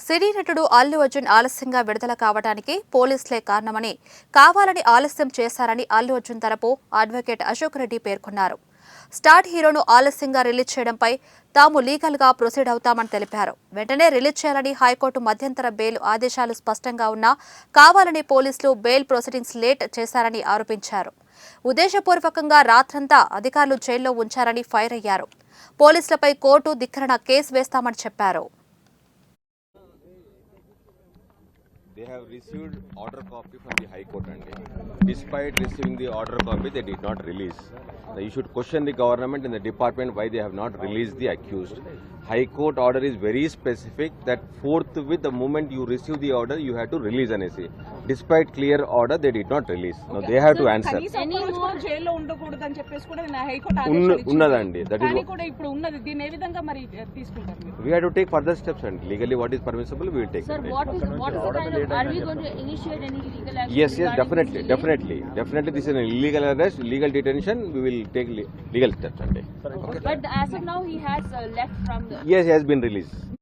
సినీ నటుడు అల్లు అర్జున్ ఆలస్యంగా విడుదల కావడానికి పోలీసులే కారణమని, కావాలని ఆలస్యం చేశారని అల్లు అర్జున్ తరపు అడ్వకేట్ అశోక్ రెడ్డి పేర్కొన్నారు. స్టార్ హీరోను ఆలస్యంగా రిలీజ్ చేయడంపై తాము లీగల్గా ప్రొసీడ్ అవుతామని తెలిపారు. వెంటనే రిలీజ్ చేయాలని హైకోర్టు మధ్యంతర బెయిల్ ఆదేశాలు స్పష్టంగా ఉన్నా కావాలని పోలీసులు బెయిల్ ప్రొసీడింగ్స్ లేట్ చేశారని ఆరోపించారు. ఉద్దేశపూర్వకంగా రాత్రంతా అధికారులు జైల్లో ఉంచారని ఫైర్ అయ్యారు. పోలీసులపై కోర్టు ధిక్కరణ కేసు వేస్తామని చెప్పారు. They have received order copy from the High Court, and despite receiving the order copy, they did not release. Now, you should question the government and the department why they have not released the accused. High Court order is very specific that forthwith the moment you receive the order, you have to release an essay. Despite clear order, they did not release. Now they have to answer. ఉన్నదండి. That is. We have to take further steps, and legally what is permissible, we will take. Sir, what is are we going to initiate any legal action? Yes, definitely. This is an illegal arrest, illegal detention. We will take legal steps. Okay. But as of now, he has left from the. Yes, he has been released.